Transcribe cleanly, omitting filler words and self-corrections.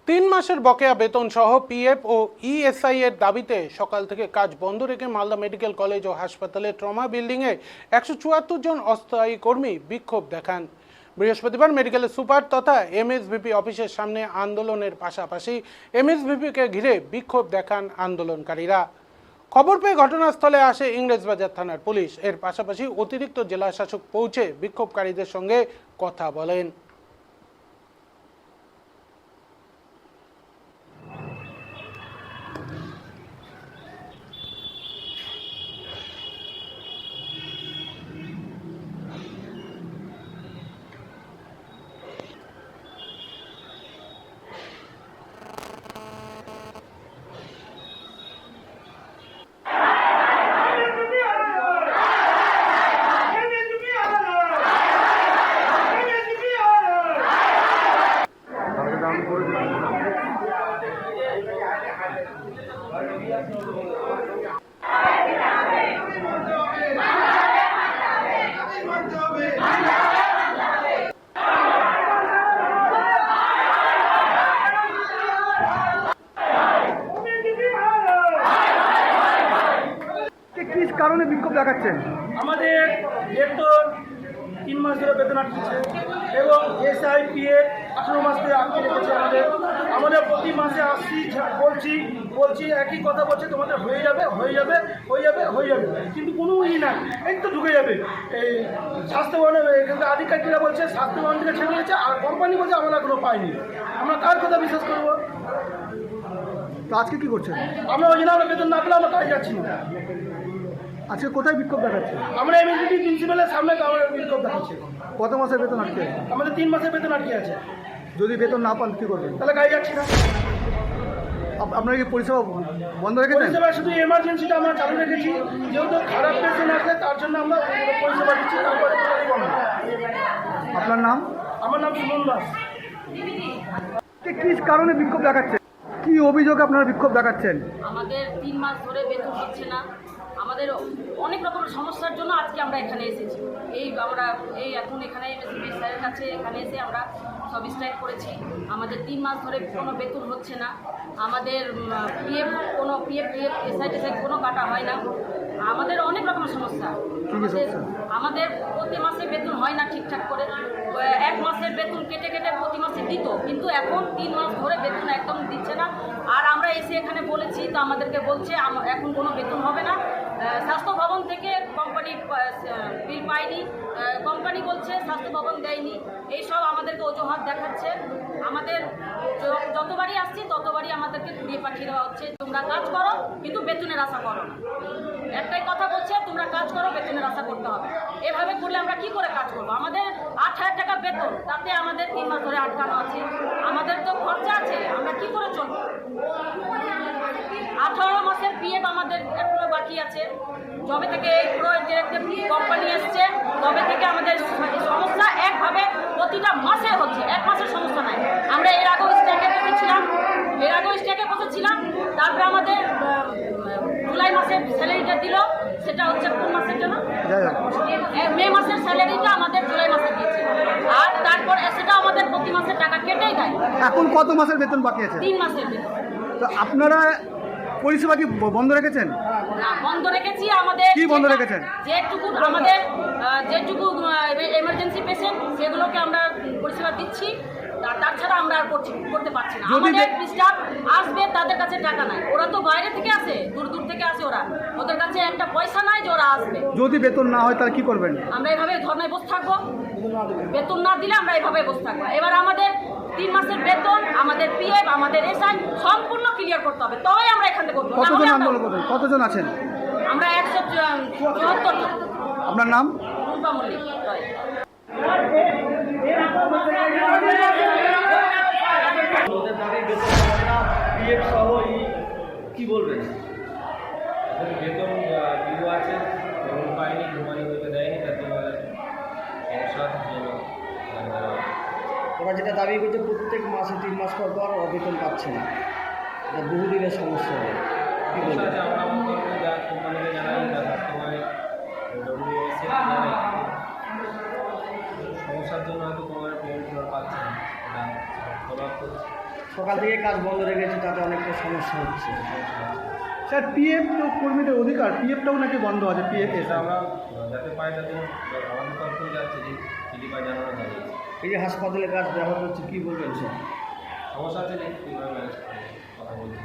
3 মাসের বকেয়া বেতন সহ পিএফ ও ইএসআই এর দাবিতে সকাল থেকে কাজ বন্ধ রেখে মালদা মেডিকেল কলেজ ও হাসপাতালের ট্রমা বিল্ডিংয়ে 174 জন অস্থায়ী কর্মী বিক্ষোভ দেখান। বৃহস্পতিবার মেডিকেলের সুপার তথা এমএসভিপি অফিসের সামনে আন্দোলনের পাশাপাশি এমএসভিপিকে ঘিরে বিক্ষোভ দেখান আন্দোলনকারীরা। খবর পেয়ে ঘটনাস্থলে আসে ইংরেজবাজার থানার পুলিশ। এর পাশাপাশি অতিরিক্ত জেলা শাসক পৌঁছে বিক্ষোভকারীদের সঙ্গে কথা বলেন। কারণে বিক্ষোভ দেখাচ্ছেন? আমাদের বেতন 3 মাস ধরে বেতন আটকেছে এবং এসআইপিএ 18 মাস ধরে আটকে রেখেছে। আমাদের প্রতি মাসে আসছি বলছি একই কথা বলছে, তোমাদের হয়ে যাবে, কিন্তু কোনো নাই। এই তো ঢুকে যাবে এই স্বাস্থ্যভবনে, এখানকার আধিকারিকরা বলছে স্বাস্থ্যভবন থেকে ছেড়ে দিয়েছে, আর কোম্পানি বলছে আমরা এখনো পাইনি। আমরা কার কথা বিশ্বাস করবো? তো আজকে কি করছেন? আমরা ওই জন্য আমরা বেতন না পেলে আমরা কাজে যাচ্ছি না। আজকে কোথায় বিক্ষোভ দেখাচ্ছে? আমরা এমএসভিপি প্রিন্সিপালের সামনে আমরা বিক্ষোভ দেখাচ্ছি। কত মাসের বেতন আটকে? আমাদের 3 মাসের বেতন আটকে আছে। যদি বেতন না পান কি করবেন? তাহলে কাজে যাচ্ছি না। আপনারা কি পরিষেবা বন্ধ রেখেছেন? পরিষেবা শুধু এমার্জেন্সিটা আমরা চালু রেখেছি, যেহেতু খারাপ পেশেন্ট আসলে তার জন্য আমরা পরিষেবা দিচ্ছি। তারপরে আপনার নাম? আমার নাম সুমন দাস। কি কারণে বিক্ষোভ দেখাচ্ছে? কি অভিযোগ আপনারা বিক্ষোভ দেখাচ্ছেন? আমাদের 3 মাস ধরে বেতন হচ্ছে না। আমাদের অনেক রকমের সমস্যার জন্য আজকে আমরা এখানে এসেছি। আমরা এখন এখানে এমএসভিপি স্যারের কাছে এখানে এসে আমরা সব স্ট্রাইক করেছি। আমাদের 3 মাস ধরে কোনো বেতন হচ্ছে না। আমাদের পিএফ এসআই কোনো কাটা হয় না। আমাদের অনেক রকমের সমস্যা। আমাদের প্রতি মাসে বেতন হয় না ঠিকঠাক করে। 1 মাসের বেতন কেটে প্রতি মাসে দিত, কিন্তু এখন 3 মাস ধরে বেতন একদম দিচ্ছে না। আর আমরা এসে এখানে বলেছি, তো আমাদেরকে বলছে এখন কোনো বেতন হবে না। স্বাস্থ্য ভবন থেকে কোম্পানি বিল পায়নি, কোম্পানি বলছে স্বাস্থ্য ভবন দেয়নি। এইসব আমাদেরকে অজুহাত দেখাচ্ছে। আমাদের যতবারই আসছি ততবারই আমাদেরকে ঘুরিয়ে পাঠিয়ে দেওয়া হচ্ছে, তোমরা কাজ করো কিন্তু বেতনের আশা করো না। একটাই কথা বলছে, তোমরা কাজ করো, বেতনের আশা করতে হবে। এভাবে করলে আমরা কি করে কাজ করবো? আমাদের 8,000 টাকা বেতন, তাতে আমাদের 3 মাস ধরে আটকানো আছে। আমাদের তো খরচা আছে, আমরা কি করে চলবো? 18 মাসের পিএফ আমাদের এখনো বাকি আছে। যবে থেকে এই কোম্পানি এসছে তবে থেকে আমাদের সমস্যা একভাবে প্রতিটা মাসে হচ্ছে, 1 মাসের সমস্যা নাই। আমরা এর আগেও স্ট্রাইকে বসেছিলাম। তারপরে আমাদের জুলাই মাসের স্যালারিটা দিল, সেটা হচ্ছে কোন মাসের জন্য? মে মাসের স্যালারিটা আমাদের জুলাই মাসে দিয়েছে, আর তারপর সেটা আমাদের প্রতি মাসের টাকা কেটেই দেয়। এখন কত মাসের বেতন বাকি আছে? 3 মাসের বেতন। তো আপনারা পরিষেবা কি বন্ধ রেখেছেন? না, বন্ধ রেখেছি। আমাদের কি বন্ধ রেখেছেন? যেটুকু এমার্জেন্সি পেশেন্ট সেগুলোকে আমরা পরিষেবা দিচ্ছি, তাছাড়া আমরা আর করতে পারছি না। আমাদের স্টাফ আসবে, তাদের কাছে টাকা নাই। ওরা তো বাইরে থেকে আসে, দূর থেকে আসে, ওদের কাছে একটা পয়সা নাই যে ওরা আসবে। যদি বেতন না হয় তাহলে কি করবেন? আমরা এভাবে ধর্নায় বসে থাকবো। বেতন না দিলে আমরা এভাবে বসে থাকবো। এবার আমাদের 3 মাসের বেতন, আমাদের পিএফ, আমাদের এসআই সম্পূর্ণ ক্লিয়ার করতে হবে, তবেই আমরা এখান থেকে করবো। কতজন আন্দোলন করবেন? কতজন আছেন? আমরা 174 জন। আপনার নাম? রূপা মল্লিক। কি বলবেন? বেতন ডিউ আছে, বেতন পাইনি, ঘুমানি হইতে দেয়নি, তার জন্য সমস্যার জন্য ওরা যেটা দাবি করছে প্রত্যেক মাসে 3 মাস পর বেতন পাচ্ছে না, এটা বহুদিনের সমস্যা হয়। কী বলবেন? আমরা মনে করি যা কোম্পানিকে জানাই, সময় সমস্যার জন্য হয়তো কোনো পেমেন্ট পাচ্ছে না, এটা ফলো আপ করছে। সকাল থেকে কাজ বন্ধ রেখেছে, তাতে অনেকটা সমস্যা হচ্ছে। স্যার পিএফ তো কর্মীদের অধিকার, পিএফটাও নাকি বন্ধ আছে, পিএফ এটা আমরা যাতে পাই যাতে আমাদের তরফ থেকে যাচ্ছে যে চিঠি পাই জানানো যাবে। এই যে হাসপাতালে কাজ ব্যাহত হচ্ছে, কী বলবেন স্যার? সমস্যা আছে যে কীভাবে ম্যানেজ করে কথা বলছি।